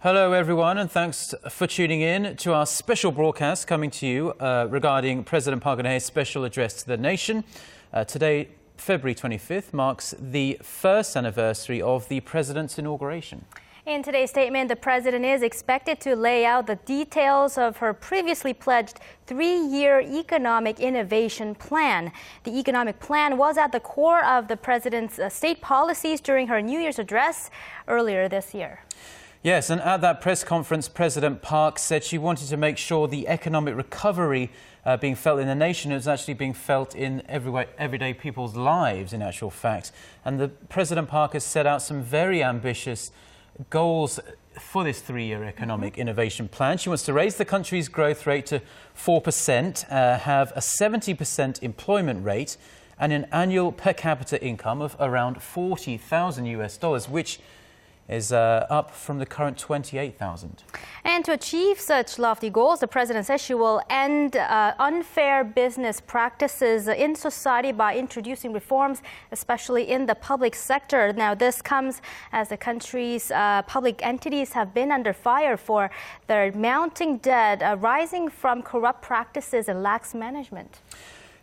Hello everyone, and thanks for tuning in to our special broadcast coming to you regarding President Park Geun-hye's special address to the nation. Today, February 25th, marks the first anniversary of the president's inauguration. In today's statement, the president is expected to lay out the details of her previously pledged 3-year economic innovation plan. The economic plan was at the core of the president's state policies during her New Year's address earlier this year. Yes, and at that press conference, President Park said she wanted to make sure the economic recovery being felt in the nation is actually being felt in everyday people's lives, in actual fact. And President Park has set out some very ambitious goals for this 3-year economic innovation plan. She wants to raise the country's growth rate to 4%, have a 70% employment rate, and an annual per capita income of around $40,000, which is up from the current 28,000. And to achieve such lofty goals, the president says she will end unfair business practices in society by introducing reforms, especially in the public sector. Now, this comes as the country's public entities have been under fire for their mounting debt arising from corrupt practices and lax management.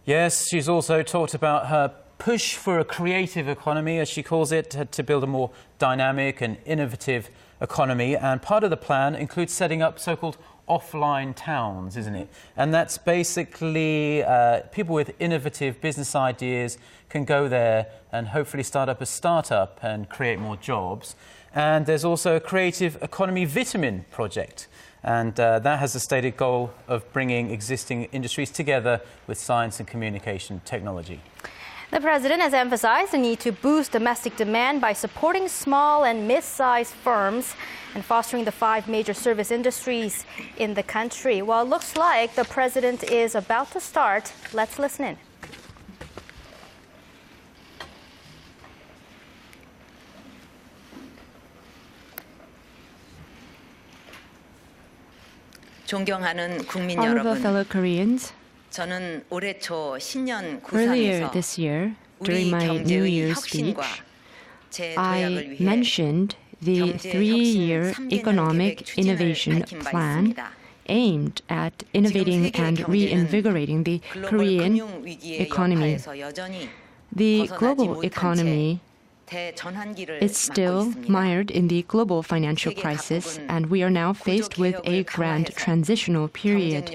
Yes, she's also talked about her push for a creative economy, as she calls it, to build a more dynamic and innovative economy. And part of the plan includes setting up so-called offline towns, isn't it? And that's basically people with innovative business ideas can go there and hopefully start up a startup and create more jobs. And there's also a creative economy vitamin project. And that has a stated goal of bringing existing industries together with science and communication technology. The president has emphasized the need to boost domestic demand by supporting small and mid-sized firms and fostering the 5 major service industries in the country. Well, it looks like the president is about to start. Let's listen in. Honorable fellow Koreans, earlier this year, during my New Year's speech, I mentioned the 3-year economic innovation plan aimed at innovating and reinvigorating the Korean economy. The global economy is still mired in the global financial crisis, and we are now faced with a grand transitional period.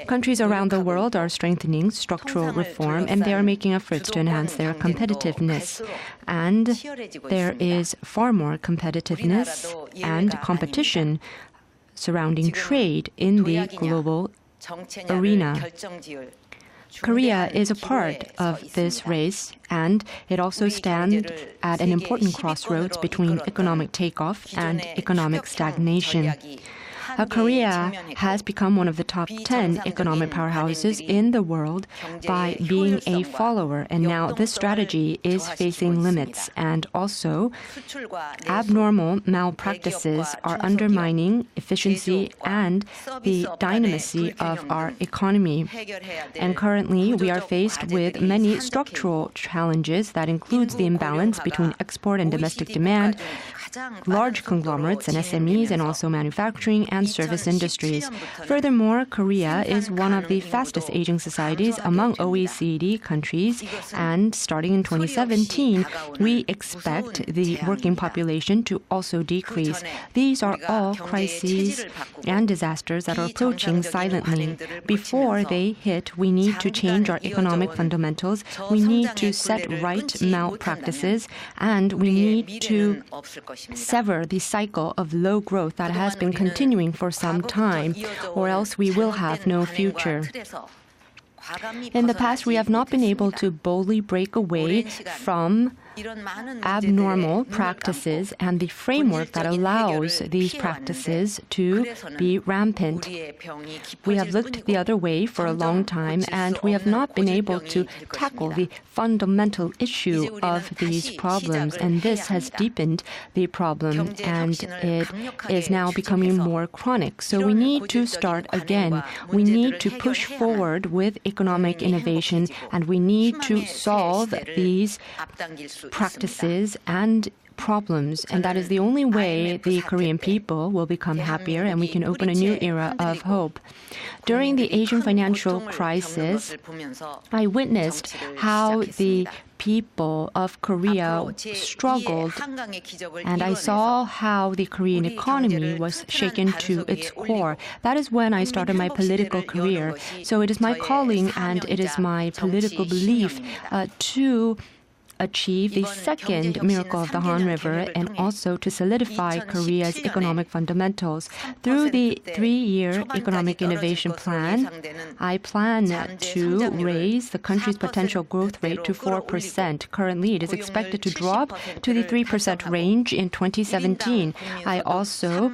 Countries around the world are strengthening structural reform, and they are making efforts to enhance their competitiveness. And there is far more competitiveness and competition surrounding trade in the global arena. Korea is a part of this race, and it also stands at an important crossroads between economic takeoff and economic stagnation. Korea has become one of the top 10 economic powerhouses in the world by being a follower, and now this strategy is facing limits, and also abnormal malpractices are undermining efficiency and the dynamism of our economy. And currently, we are faced with many structural challenges that includes the imbalance between export and domestic demand, large conglomerates and SMEs, and also manufacturing and service industries. Furthermore, Korea is one of the fastest aging societies among OECD countries, and starting in 2017, we expect the working population to also decrease. These are all crises and disasters that are approaching silently. Before they hit, we need to change our economic fundamentals, we need to set right malpractices, and we need to sever the cycle of low growth that has been continuing for some time, or else we will have no future. In the past, we have not been able to boldly break away from abnormal practices and the framework that allows these practices to be rampant. We have looked the other way for a long time, and we have not been able to tackle the fundamental issue of these problems, and this has deepened the problem, and it is now becoming more chronic. So we need to start again. We need to push forward with economic innovation, and we need to solve these practices and problems, and that is the only way the Korean people will become happier and we can open a new era of hope. During the Asian financial crisis, I witnessed how the people of Korea struggled, and I saw how the Korean economy was shaken to its core. That is when I started my political career. So it is my calling and it is my political belief to achieve the second miracle of the Han River and also to solidify Korea's economic fundamentals. Through the 3-year economic innovation plan, I plan to raise the country's potential growth rate to 4%. Currently, it is expected to drop to the 3% range in 2017. I also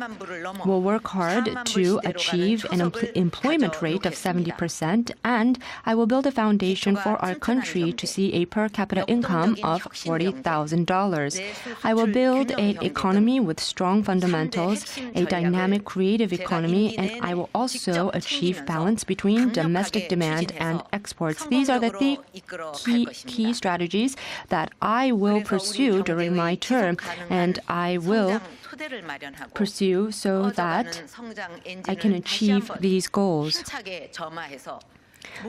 will work hard to achieve an employment rate of 70%, and I will build a foundation for our country to see a per capita income of $40,000. I will build an economy with strong fundamentals, a dynamic creative economy, and I will also achieve balance between domestic demand and exports. These are the key strategies that I will pursue during my term, and I will pursue so that I can achieve these goals.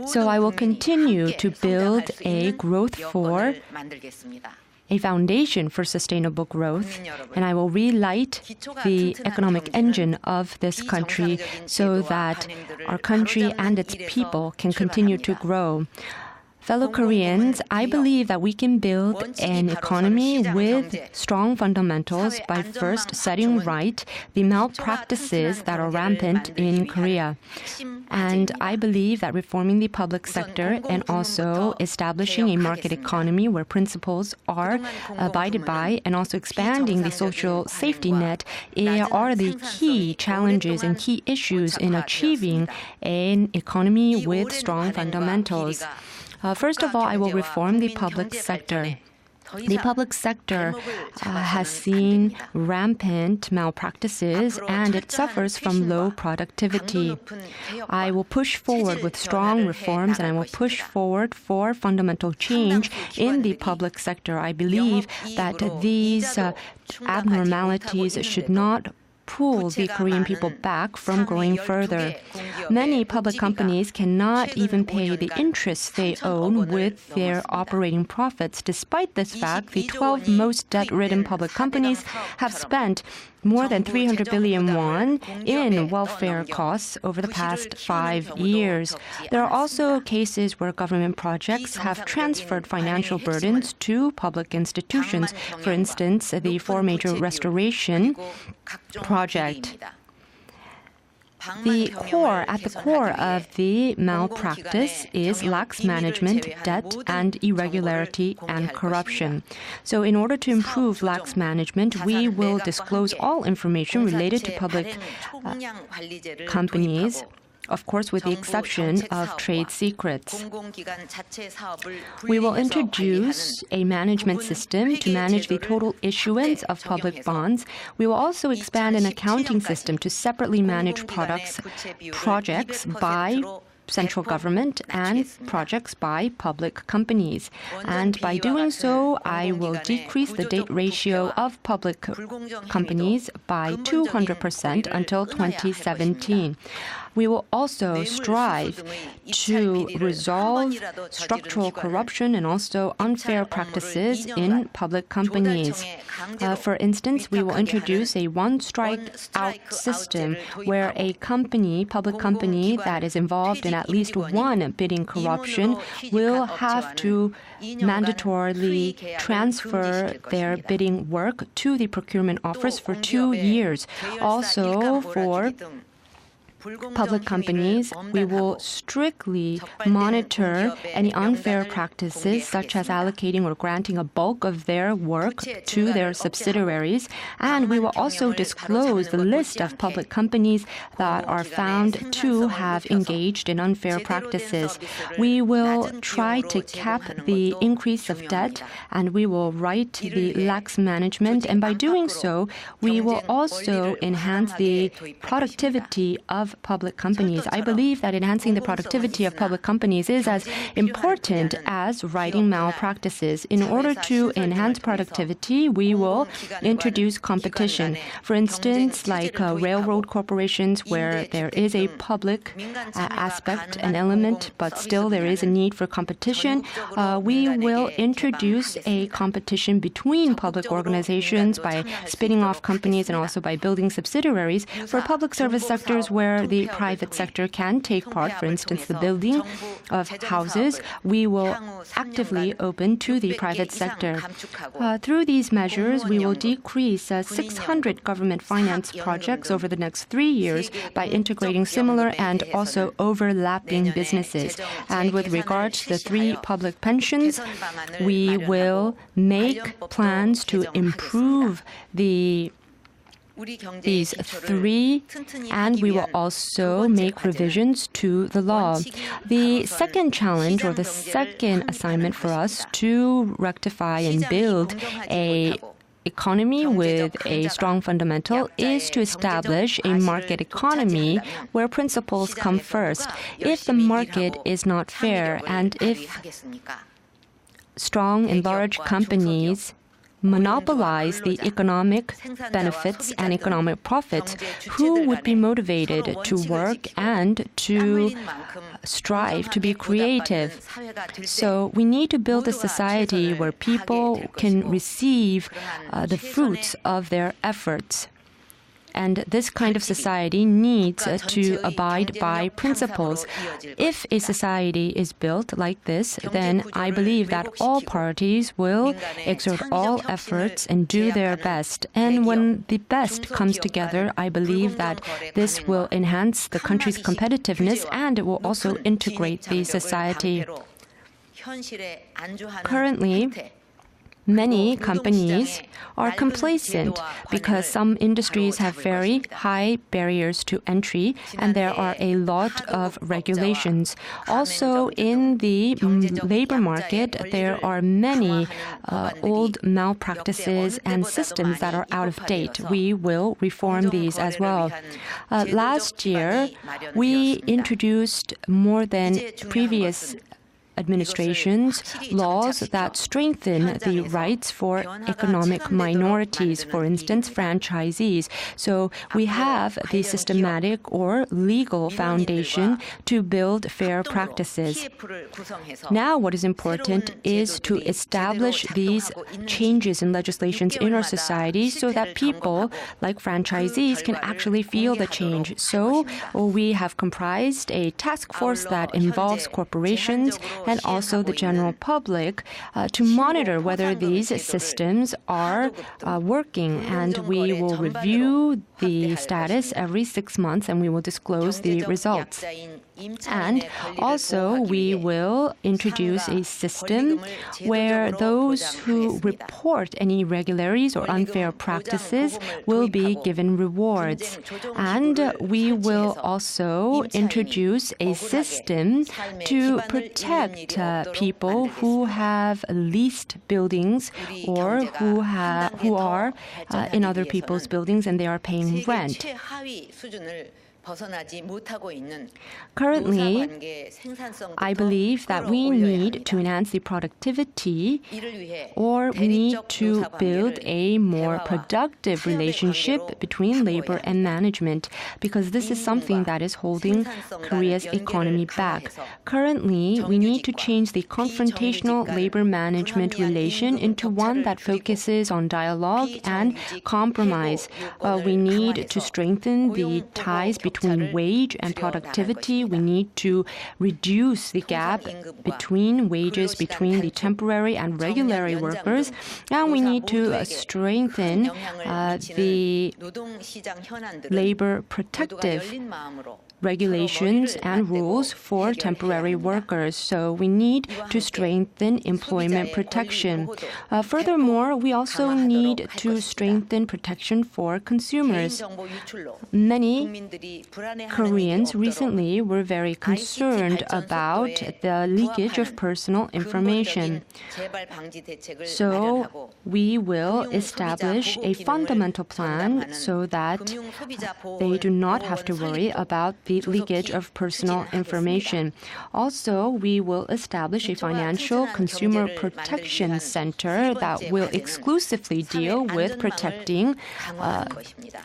So I will continue to build a foundation for sustainable growth, and I will relight the economic engine of this country so that our country and its people can continue to grow. Fellow Koreans, I believe that we can build an economy with strong fundamentals by first setting right the malpractices that are rampant in Korea. And I believe that reforming the public sector and also establishing a market economy where principles are abided by and also expanding the social safety net are the key challenges and key issues in achieving an economy with strong fundamentals. First of all, I will reform the public sector. The public sector has seen rampant malpractices and it suffers from low productivity. I will push forward with strong reforms and I will push forward for fundamental change in the public sector. I believe that these abnormalities should not pull the Korean people back from growing further. Many public companies cannot even pay the interest they own with their operating profits. Despite this fact, the 12 most debt-ridden public companies have spent more than 300 billion won in welfare costs over the past 5 years. There are also cases where government projects have transferred financial burdens to public institutions. For instance, the 4 major restoration project. At the core of the malpractice is lax management, debt, and irregularity and corruption. So in order to improve lax management, we will disclose all information related to public companies, of course, with the exception of trade secrets. We will introduce a management system to manage the total issuance of public bonds. We will also expand an accounting system to separately manage projects by central government and projects by public companies. And by doing so, I will decrease the debt ratio of public companies by 200% until 2017. We will also strive to resolve structural corruption and also unfair practices in public companies. For instance, we will introduce a one-strike-out system where a public company that is involved in at least one bidding corruption will have to mandatorily transfer their bidding work to the procurement office for 2 years. Also, for public companies, we will strictly monitor any unfair practices, such as allocating or granting a bulk of their work to their subsidiaries. And we will also disclose the list of public companies that are found to have engaged in unfair practices. We will try to cap the increase of debt, and we will right the lax management. And by doing so, we will also enhance the productivity of public companies. I believe that enhancing the productivity of public companies is as important as righting malpractices. In order to enhance productivity, we will introduce competition. For instance, like railroad corporations, where there is a public aspect, an element, but still there is a need for competition, we will introduce a competition between public organizations by spinning off companies and also by building subsidiaries. For public service sectors where the private sector can take part, for instance, the building of houses, we will actively open to the private sector. Through these measures, we will decrease 600 government finance projects over the next 3 years by integrating similar and also overlapping businesses. And with regard to the 3 public pensions, we will make plans to improve these 3, and we will also make revisions to the law. The second challenge, or the second assignment for us to rectify and build a economy with a strong fundamental is to establish a market economy where principles come first. If the market is not fair, and if strong and large companies monopolize the economic benefits and economic profits, who would be motivated to work and to strive to be creative? So we need to build a society where people can receive the fruits of their efforts. And this kind of society needs to abide by principles. If a society is built like this, then I believe that all parties will exert all efforts and do their best. And when the best comes together, I believe that this will enhance the country's competitiveness, and it will also integrate the society. Currently, many companies are complacent because some industries have very high barriers to entry, and there are a lot of regulations. Also, in the labor market, there are many old malpractices and systems that are out of date. We will reform these as well. Last year, we introduced more than previous administrations laws that strengthen the rights for economic minorities, for instance, franchisees. So we have the systematic or legal foundation to build fair practices. Now what is important is to establish these changes in legislations in our society so that people, like franchisees, can actually feel the change. So we have comprised a task force that involves corporations and also the general public to monitor whether these systems are working. And we will review the status every 6 months, and we will disclose the results. And also, we will introduce a system where those who report any irregularities or unfair practices will be given rewards. And we will also introduce a system to protect people who have leased buildings or who are in other people's buildings and they are paying rent. Currently, I believe that we need to enhance the productivity, or we need to build a more productive relationship between labor and management, because this is something that is holding Korea's economy back. Currently, we need to change the confrontational labor management relation into one that focuses on dialogue and compromise. We need to strengthen the ties between wage and productivity. We need to reduce the gap between wages between the temporary and regular workers, and we need to strengthen the labor protective regulations and rules for temporary workers. So we need to strengthen employment protection. Furthermore, we also need to strengthen protection for consumers. Many Koreans recently were very concerned about the leakage of personal information. So we will establish a fundamental plan so that they do not have to worry about the leakage of personal information. Also, we will establish a financial consumer protection center that will exclusively deal with protecting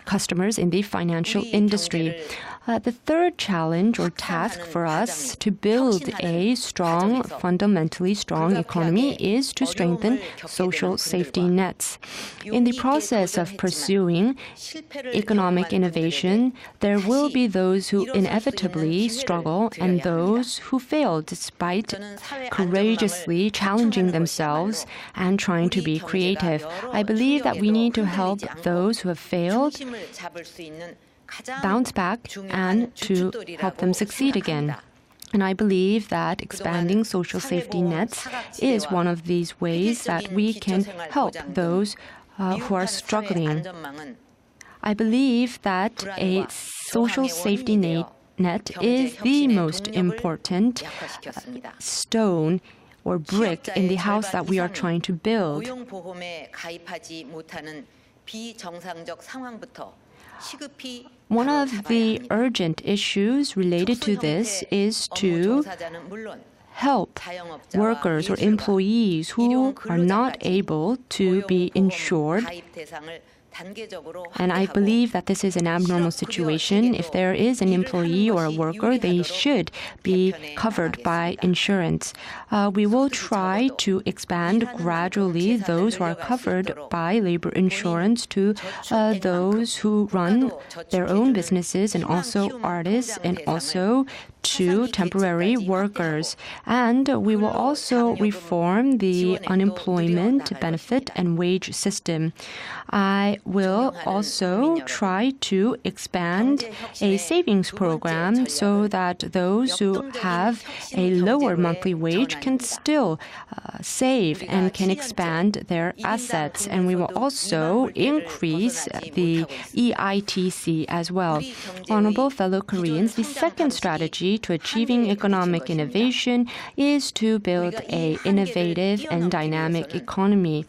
customers in the financial industry. The third challenge or task for us to build a strong, fundamentally strong economy is to strengthen social safety nets. In the process of pursuing economic innovation, there will be those who inevitably struggle and those who fail despite courageously challenging themselves and trying to be creative. I believe that we need to help those who have failed bounce back and to help them succeed again. And I believe that expanding social safety nets is one of these ways that we can help those who are struggling. I believe that a social safety net is the most important stone or brick in the house that we are trying to build. One of the urgent issues related to this is to help workers or employees who are not able to be insured. And I believe that this is an abnormal situation. If there is an employee or a worker, they should be covered by insurance. We will try to expand gradually those who are covered by labor insurance to those who run their own businesses and also artists and also to temporary workers. And we will also reform the unemployment benefit and wage system. I will also try to expand a savings program so that those who have a lower monthly wage can still save and can expand their assets. And we will also increase the EITC as well. Honorable fellow Koreans, the second strategy to achieving economic innovation is to build an innovative and dynamic economy.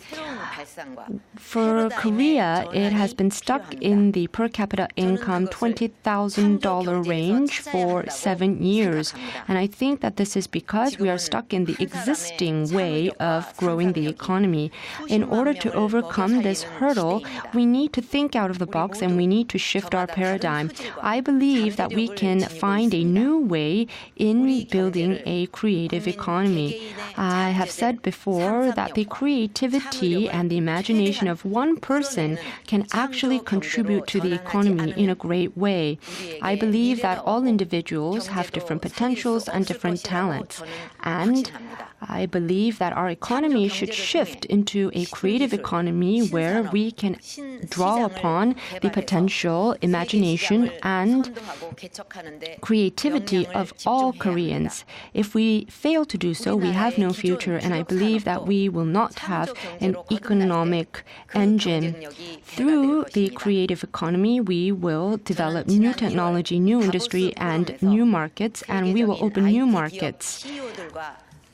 For Korea, it has been stuck in the per capita income $20,000 range for 7 years. And I think that this is because we are stuck in the existing way of growing the economy. In order to overcome this hurdle, we need to think out of the box and we need to shift our paradigm. I believe that we can find a new way in building a creative economy. I have said before that the creativity and the imagination of one person can actually contribute to the economy in a great way. I believe that all individuals have different potentials and different talents. And I believe that our economy should shift into a creative economy where we can draw upon the potential, imagination, and creativity of all Koreans. If we fail to do so, we have no future, and I believe that we will not have an economic engine. Through the creative economy, we will develop new technology, new industry, and new markets, and we will open new markets.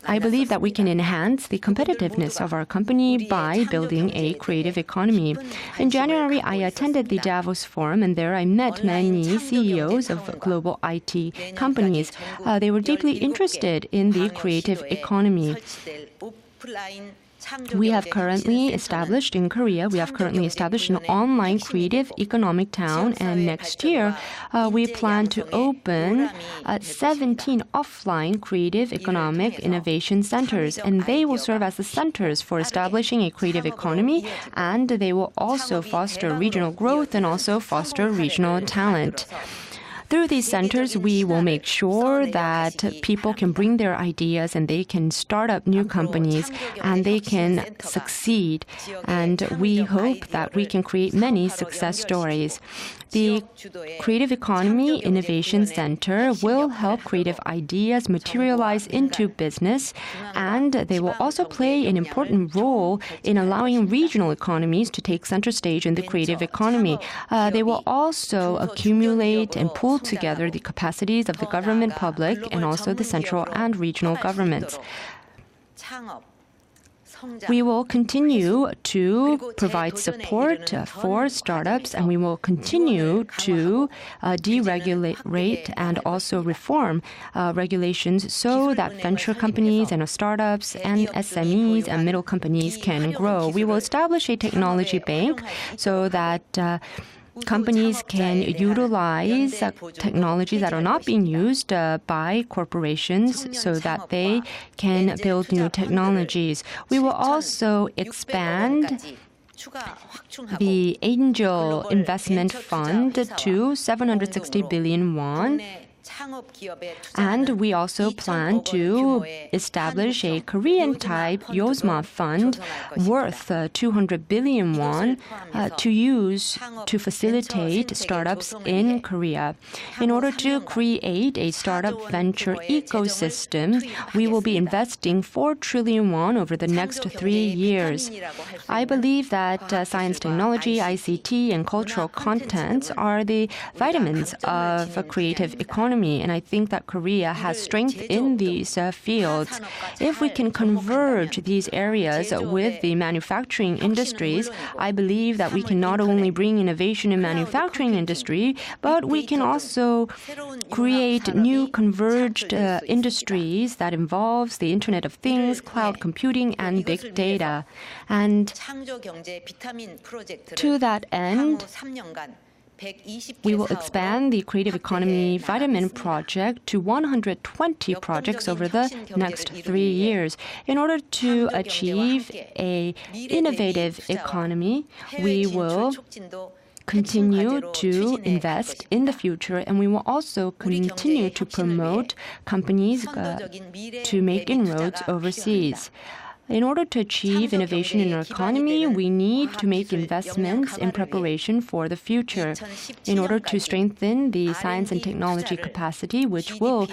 I believe that we can enhance the competitiveness of our company by building a creative economy. In January, I attended the Davos Forum, and there I met many CEOs of global IT companies. They were deeply interested in the creative economy. We have currently established in Korea, an online creative economic town, and next year we plan to open 17 offline creative economic innovation centers, and they will serve as the centers for establishing a creative economy, and they will also foster regional growth and also foster regional talent. Through these centers, we will make sure that people can bring their ideas and they can start up new companies and they can succeed. And we hope that we can create many success stories. The Creative Economy Innovation Center will help creative ideas materialize into business, and they will also play an important role in allowing regional economies to take center stage in the creative economy. They will also accumulate and pull together the capacities of the government, public, and also the central and regional governments. We will continue to provide support for startups, and we will continue to deregulate and also reform regulations so that venture companies and startups and SMEs and middle companies can grow. We will establish a technology bank so that companies can utilize technologies that are not being used by corporations so that they can build new technologies. We will also expand the Angel Investment Fund to 760 billion won. And we also plan to establish a Korean-type Yosma fund worth 200 billion won to use to facilitate startups in Korea. In order to create a startup venture ecosystem, we will be investing 4 trillion won over the next 3 years. I believe that science, technology, ICT, and cultural contents are the vitamins of a creative economy. And I think that Korea has strength in these fields. If we can converge these areas with the manufacturing industries, I believe that we can not only bring innovation in manufacturing industry, but we can also create new converged industries that involves the Internet of Things, cloud computing, and big data. And to that end, we will expand the Creative Economy Vitamin Project to 120 projects over the next 3 years. In order to achieve an innovative economy, we will continue to invest in the future, and we will also continue to promote companies to make inroads overseas. In order to achieve innovation in our economy, we need to make investments in preparation for the future. In order to strengthen the science and technology capacity, which will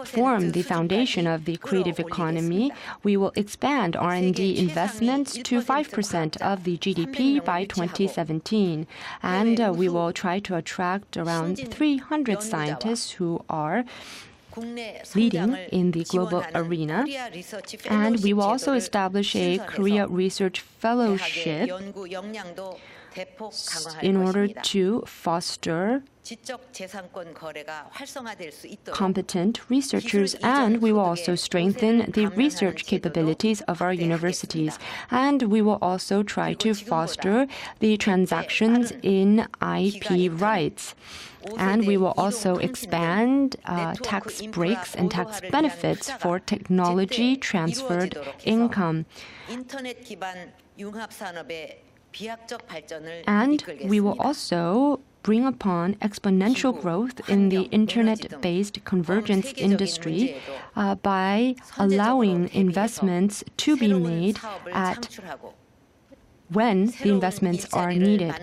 form the foundation of the creative economy, we will expand R&D investments to 5% of the GDP by 2017. And we will try to attract around 300 scientists who are leading in the global arena, and we will also establish a Korea Research Fellowship in order to foster competent researchers, and we will also strengthen the research capabilities of our universities. And we will also try to foster the transactions in IP rights. And we will also expand tax breaks and tax benefits for technology transferred income. And we will also bring upon exponential growth in the internet-based convergence industry by allowing investments to be made at when the investments are needed.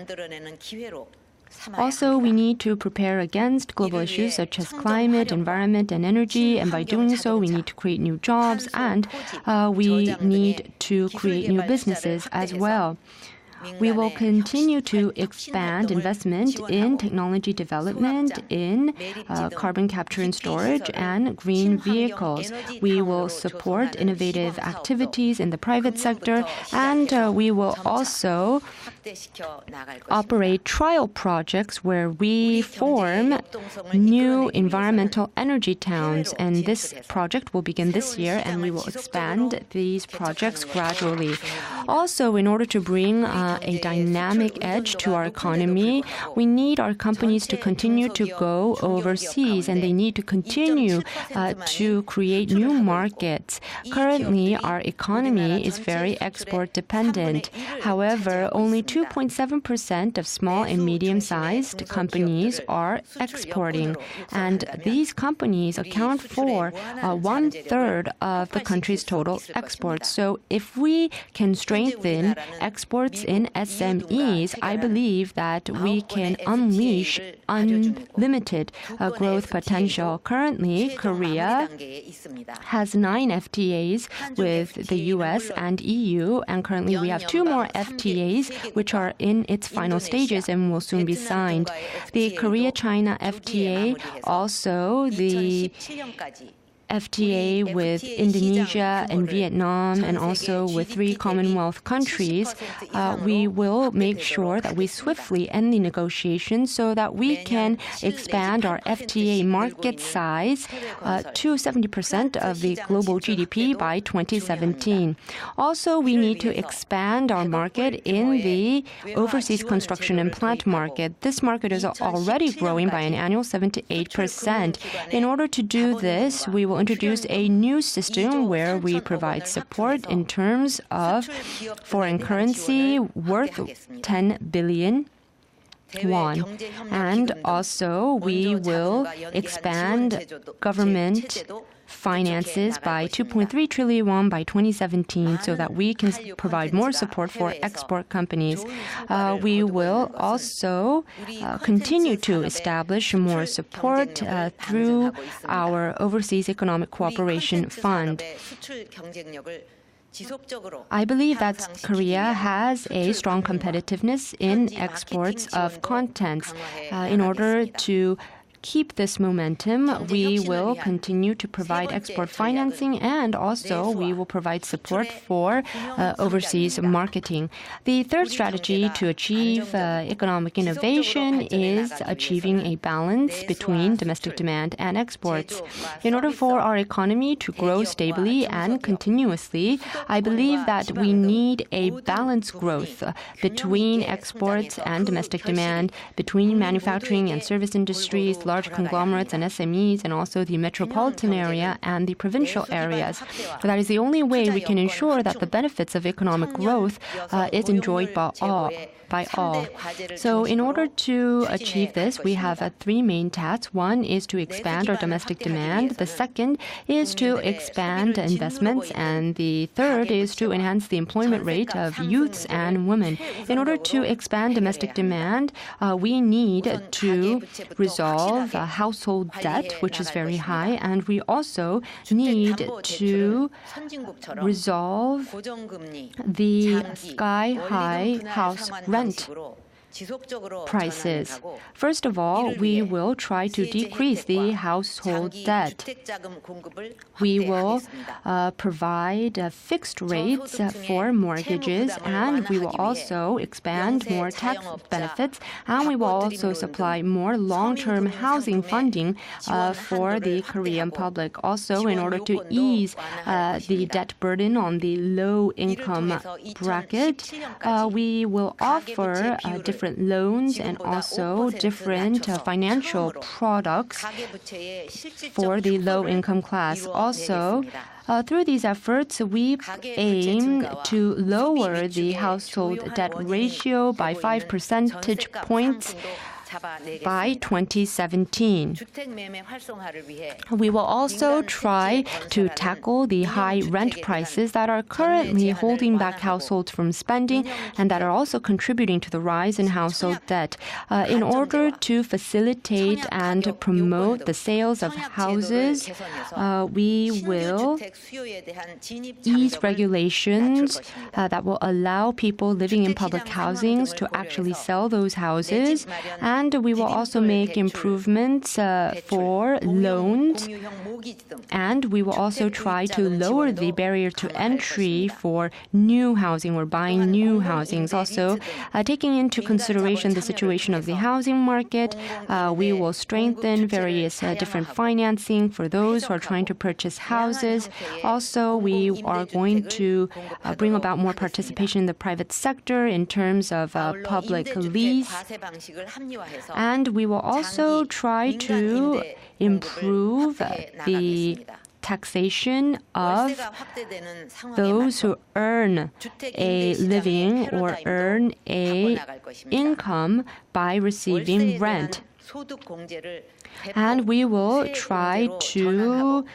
Also, we need to prepare against global issues such as climate, environment, and energy, and by doing so, we need to create new jobs, and we need to create new businesses as well. We will continue to expand investment in technology development, in carbon capture and storage, and green vehicles. We will support innovative activities in the private sector, and we will also operate trial projects where we form new environmental energy towns. And this project will begin this year, and we will expand these projects gradually. Also, in order to bring a dynamic edge to our economy, we need our companies to continue to go overseas, and they need to continue to create new markets. Currently, our economy is very export dependent. However, only 2.7% of small and medium-sized companies are exporting, and these companies account for 1/3 of the country's total exports. So if we can strengthen exports in SMEs, I believe that we can unleash unlimited growth potential. Currently, Korea has 9 FTAs with the US and EU, and currently we have 2 more FTAs which are in its final stages and will soon be signed. The Korea-China FTA, also the FTA with Indonesia and Vietnam, and also with 3 Commonwealth countries, we will make sure that we swiftly end the negotiations so that we can expand our FTA market size to 70% of the global GDP by 2017. Also, we need to expand our market in the overseas construction and plant market. This market is already growing by an annual 7 to 8%. In order to do this, we will introduce a new system where we provide support in terms of foreign currency worth 10 billion won. And also, we will expand government finances by 2.3 trillion won by 2017 so that we can provide more support for export companies. We will also continue to establish more support through our Overseas Economic Cooperation Fund. I believe that Korea has a strong competitiveness in exports of contents. In order to keep this momentum, we will continue to provide export financing, and also we will provide support for overseas marketing. The third strategy to achieve economic innovation is achieving a balance between domestic demand and exports. In order for our economy to grow stably and continuously, I believe that we need a balanced growth between exports and domestic demand, between manufacturing and service industries, large conglomerates and SMEs, and also the metropolitan area and the provincial areas. That is the only way we can ensure that the benefits of economic growth is enjoyed by all. So in order to achieve this, we have 3 main tasks. One is to expand our domestic demand. The second is to expand investments. And the third is to enhance the employment rate of youths and women. In order to expand domestic demand, we need to resolve household debt, which is very high. And we also need to resolve the sky-high house rent prices. First of all, we will try to decrease the household debt. We will provide fixed rates for mortgages, and we will also expand more tax benefits, and we will also supply more long-term housing funding for the Korean public. Also, in order to ease the debt burden on the low-income bracket, we will offer different loans and also different financial products for the low-income class. Also, through these efforts, we aim to lower the household debt ratio by 5 percentage points by 2017. We will also try to tackle the high rent prices that are currently holding back households from spending and that are also contributing to the rise in household debt. In order to facilitate and promote the sales of houses, we will ease regulations that will allow people living in public housings to actually sell those houses, and we will also make improvements for loans, and we will also try to lower the barrier to entry for new housing or buying new housings. Also, taking into consideration the situation of the housing market, we will strengthen various different financing for those who are trying to purchase houses. Also, we are going to bring about more participation in the private sector in terms of public lease. And we will also try to improve the taxation of those who earn a living or earn a income by receiving rent. And we will try to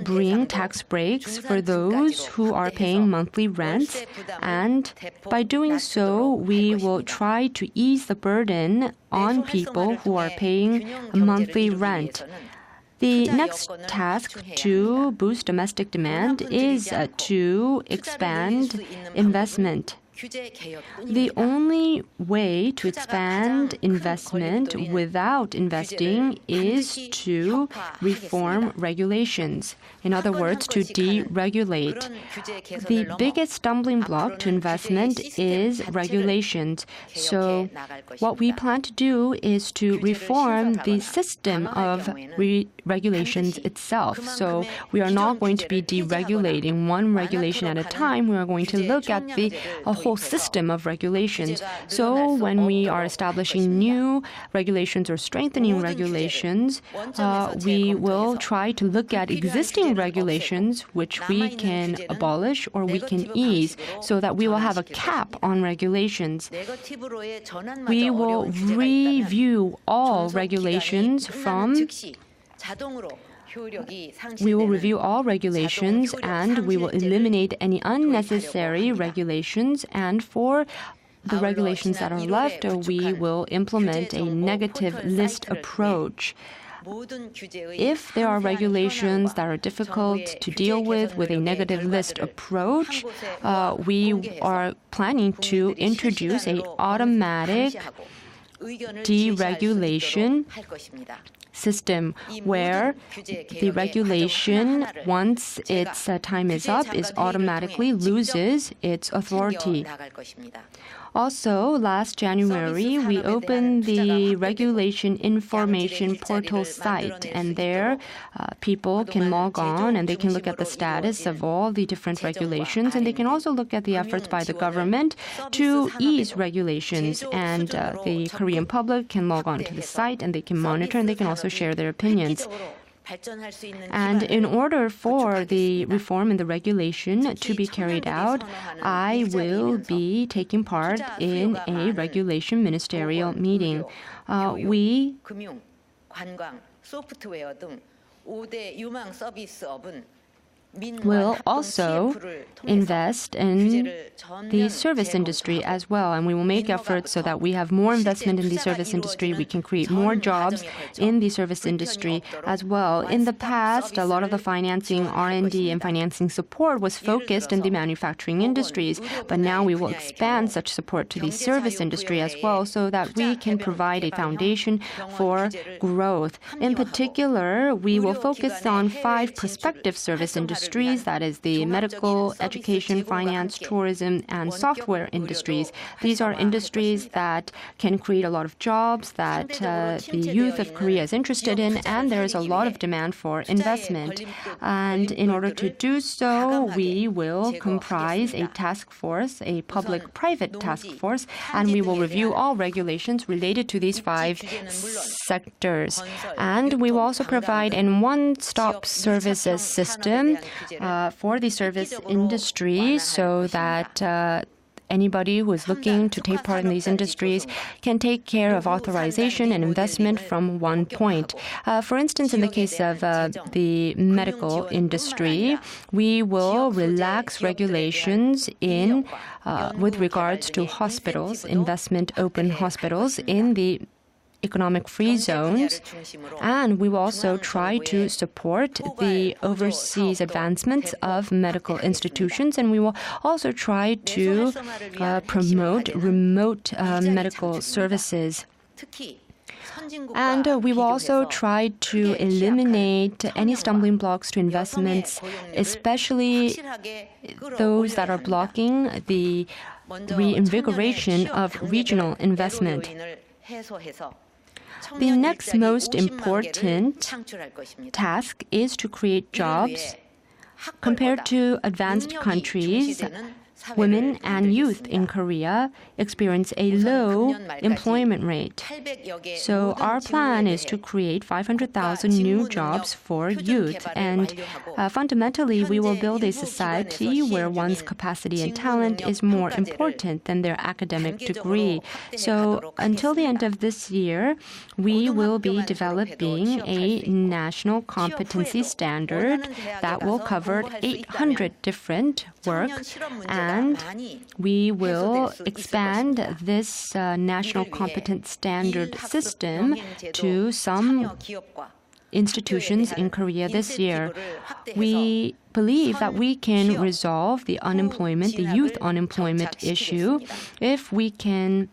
bring tax breaks for those who are paying monthly rent, and by doing so, we will try to ease the burden on people who are paying monthly rent. The next task to boost domestic demand is to expand investment. The only way to expand investment without investing is to reform regulations. In other words, to deregulate. The biggest stumbling block to investment is regulations. So what we plan to do is to reform the system of regulations itself. So we are not going to be deregulating one regulation at a time. We are going to look at the whole system of regulations. So when we are establishing new regulations or strengthening regulations, we will try to look at existing regulations which we can abolish or we can ease so that we will have a cap on regulations. We will review all regulations and we will eliminate any unnecessary regulations, and for the regulations that are left, we will implement a negative list approach. If there are regulations that are difficult to deal with a negative list approach, we are planning to introduce an automatic deregulation system where the regulation, once its time is up, automatically loses its authority. Also, last January, we opened the Regulation Information Portal site, and there people can log on and they can look at the status of all the different regulations, and they can also look at the efforts by the government to ease regulations. And the Korean public can log on to the site and they can monitor and they can also share their opinions. And in order for the reform in the regulation to be carried out, I will be taking part in a regulation ministerial meeting. We will also invest in the service industry as well, and we will make efforts so that we have more investment in the service industry. We can create more jobs in the service industry as well. In the past, a lot of the financing, R&D, and financing support was focused in the manufacturing industries, but now we will expand such support to the service industry as well so that we can provide a foundation for growth. In particular, we will focus on 5 prospective service industries, that is the medical, education, finance, tourism, and software industries. These are industries that can create a lot of jobs that the youth of Korea is interested in, and there is a lot of demand for investment. And in order to do so, we will comprise a task force, a public-private task force, and we will review all regulations related to these 5 sectors. And we will also provide a one-stop services system for the service industry so that anybody who is looking to take part in these industries can take care of authorization and investment from one point. For instance, in the case of the medical industry, we will relax regulations with regards to hospitals, investment open hospitals in the economic free zones, and we will also try to support the overseas advancements of medical institutions, and we will also try to promote remote medical services. And we will also try to eliminate any stumbling blocks to investments, especially those that are blocking the reinvigoration of regional investment. The next most important task is to create jobs. Compared to advanced countries, women and youth in Korea experience a low employment rate. So our plan is to create 500,000 new jobs for youth. And fundamentally, we will build a society where one's capacity and talent is more important than their academic degree. So until the end of this year, we will be developing a national competency standard that will cover 800 different work, and we will expand this national competence standard system to some institutions in Korea this year. We believe that we can resolve the youth unemployment issue if we can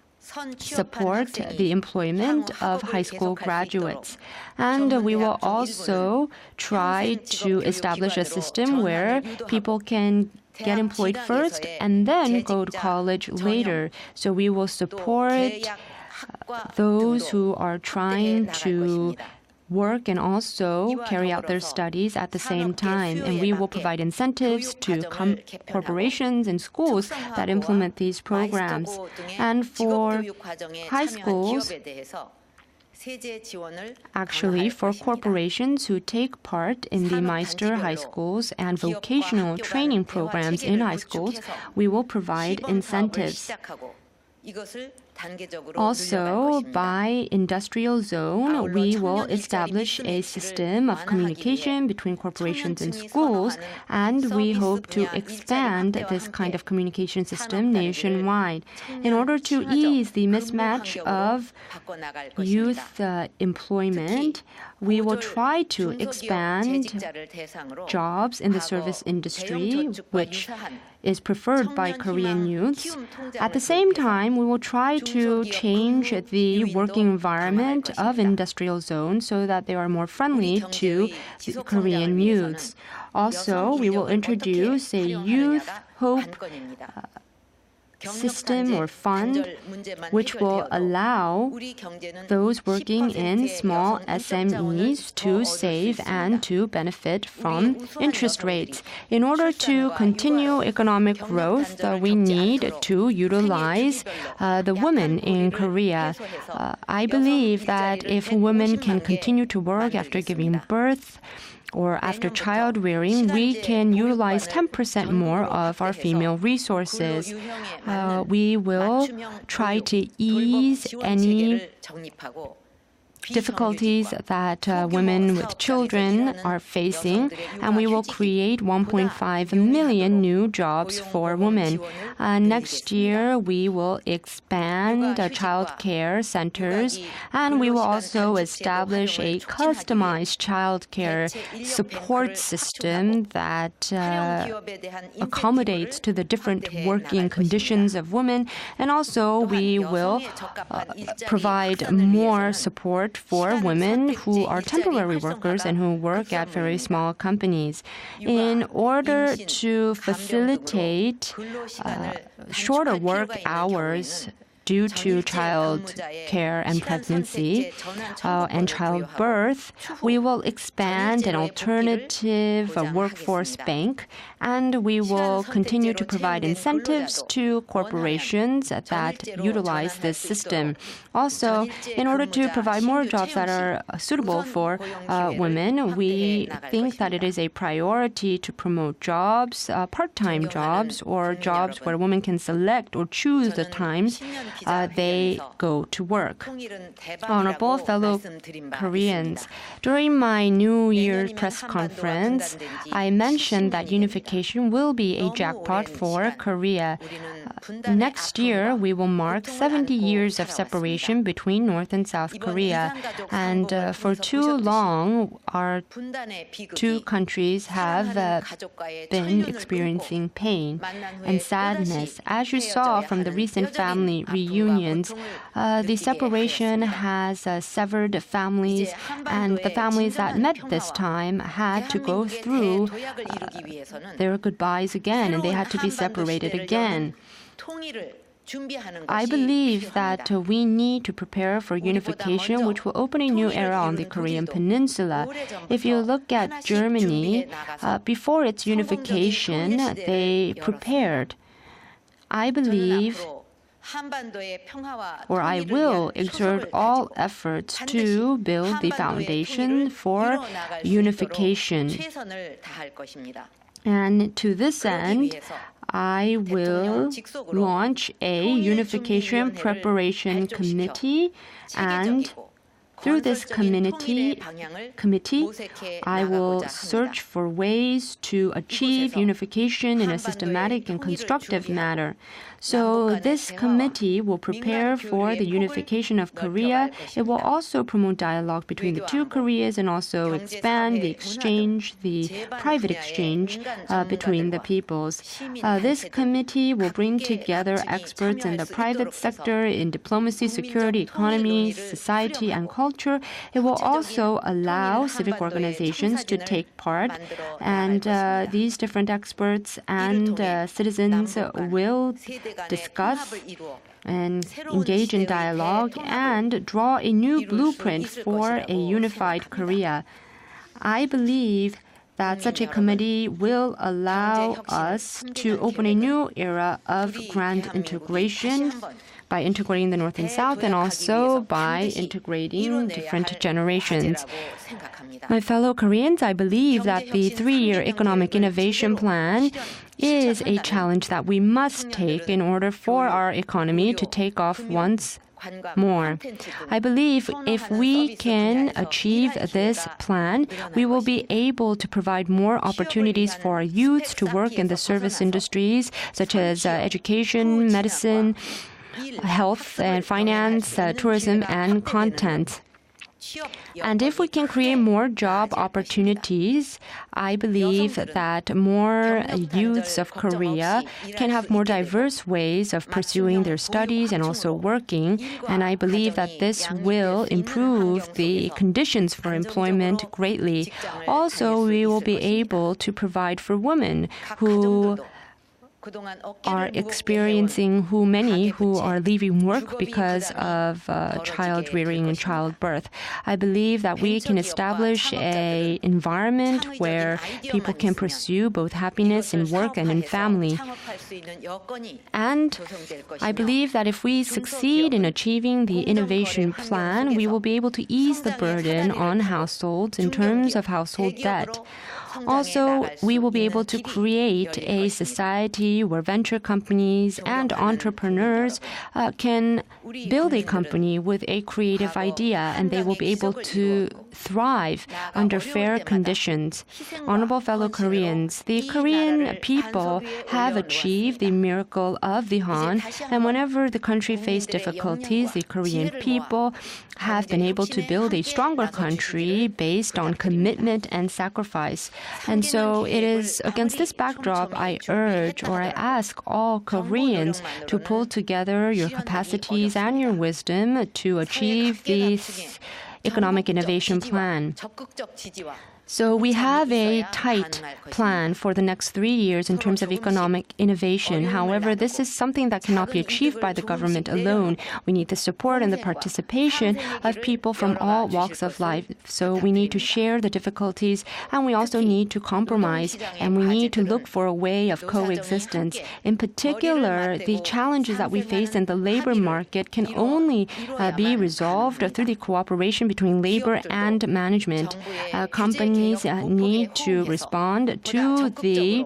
support the employment of high school graduates. And we will also try to establish a system where people can get employed first and then go to college later. So we will support those who are trying to work and also carry out their studies at the same time. And we will provide incentives to corporations and schools that implement these programs. And for high schools, actually, for corporations who take part in the Meister high schools and vocational training programs in high schools, we will provide incentives. Also, by industrial zone, we will establish a system of communication between corporations and schools, and we hope to expand this kind of communication system nationwide. In order to ease the mismatch of youth employment, we will try to expand jobs in the service industry, which is preferred by Korean youths. At the same time, we will try to change the working environment of industrial zones so that they are more friendly to Korean youths. Also, we will introduce a youth hope system or fund which will allow those working in small SMEs to save and to benefit from interest rates. In order to continue economic growth, we need to utilize the women in Korea. I believe that if women can continue to work after giving birth, or after child rearing, we can utilize 10% more of our female resources. We will try to ease any difficulties that women with children are facing, and we will create 1.5 million new jobs for women. Next year, we will expand child care centers, and we will also establish a customized child care support system that accommodates to the different working conditions of women, and also we will provide more support for women who are temporary workers and who work at very small companies. In order to facilitate shorter work hours due to child care and pregnancy and childbirth, we will expand an alternative workforce bank, and we will continue to provide incentives to corporations that utilize this system. Also, in order to provide more jobs that are suitable for women, we think that it is a priority to promote jobs, part-time jobs, or jobs where women can select or choose the times they go to work. Honorable fellow Koreans, during my New Year's press conference, I mentioned that unification will be a jackpot for Korea. Next year, we will mark 70 years of separation between North and South Korea. And for too long, our two countries have been experiencing pain and sadness. As you saw from the recent family reunions, the separation has severed families, and the families that met this time had to go through their goodbyes again, and they had to be separated again. I believe that we need to prepare for unification, which will open a new era on the Korean Peninsula. If you look at Germany, before its unification, they prepared I believe, or I will exert all efforts to build the foundation for unification. And to this end, I will launch a unification preparation committee, and through this committee, I will search for ways to achieve unification in a systematic and constructive manner. So this committee will prepare for the unification of Korea. It will also promote dialogue between the two Koreas and also expand the exchange, the private exchange between the peoples. This committee will bring together experts in the private sector, in diplomacy, security, economy, society, and culture. It will also allow civic organizations to take part, and these different experts and citizens will discuss and engage in dialogue and draw a new blueprint for a unified Korea. I believe that such a committee will allow us to open a new era of grand integration by integrating the North and South, and also by integrating different generations. My fellow Koreans, I believe that the 3-year economic innovation plan is a challenge that we must take in order for our economy to take off once more. I believe if we can achieve this plan, we will be able to provide more opportunities for our youths to work in the service industries such as education, medicine, health and finance, tourism, and content. And if we can create more job opportunities, I believe that more youths of Korea can have more diverse ways of pursuing their studies and also working. And I believe that this will improve the conditions for employment greatly. Also, we will be able to provide for women who are experiencing many who are leaving work because of child rearing and childbirth. I believe that we can establish an environment where people can pursue both happiness in work and in family. And I believe that if we succeed in achieving the innovation plan, we will be able to ease the burden on households in terms of household debt. Also, we will be able to create a society where venture companies and entrepreneurs can build a company with a creative idea, and they will be able to thrive under fair conditions. Honorable fellow Koreans, the Korean people have achieved the miracle of the Han, and whenever the country faced difficulties, the Korean people have been able to build a stronger country based on commitment and sacrifice. And so it is against this backdrop I urge, or I ask all Koreans to pull together your capacities and your wisdom to achieve this economic innovation plan. So we have a tight plan for the next 3 years in terms of economic innovation. However, this is something that cannot be achieved by the government alone. We need the support and the participation of people from all walks of life. So we need to share the difficulties, and we also need to compromise, and we need to look for a way of coexistence. In particular, the challenges that we face in the labor market can only be resolved through the cooperation between labor and management. Companies need to respond to the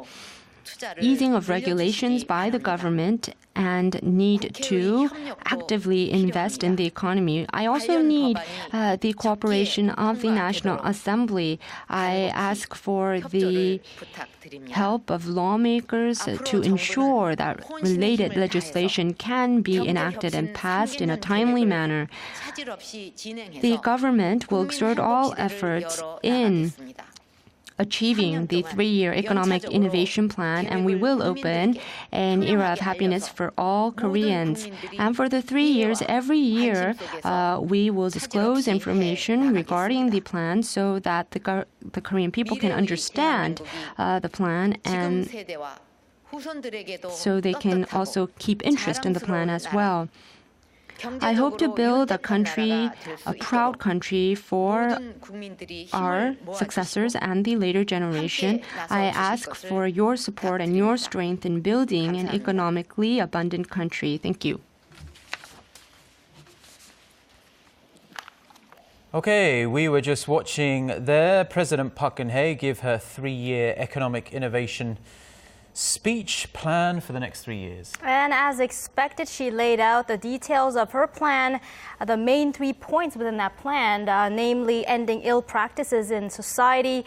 easing of regulations by the government and need to actively invest in the economy. I also need the cooperation of the National Assembly. I ask for the help of lawmakers to ensure that related legislation can be enacted and passed in a timely manner. The government will exert all efforts in achieving the 3-year economic innovation plan, and we will open an era of happiness for all Koreans. And for the 3 years, every year, we will disclose information regarding the plan so that the Korean people can understand the plan, and so they can also keep interest in the plan as well. I hope to build a country, a proud country for our successors and the later generation. I ask for your support and your strength in building an economically abundant country. Thank you. Okay, we were just watching there President Park Geun-hye give her 3-year economic innovation speech plan for the next 3 years. And as expected, she laid out the details of her plan, the main 3 points within that plan, namely ending ill practices in society,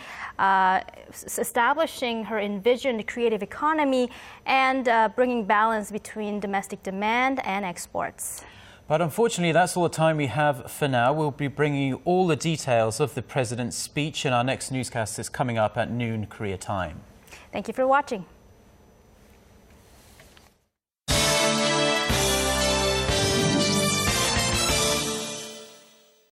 establishing her envisioned creative economy, and bringing balance between domestic demand and exports. But unfortunately, that's all the time we have for now. We'll be bringing you all the details of the president's speech, and our next newscast is coming up at noon Korea time. Thank you for watching.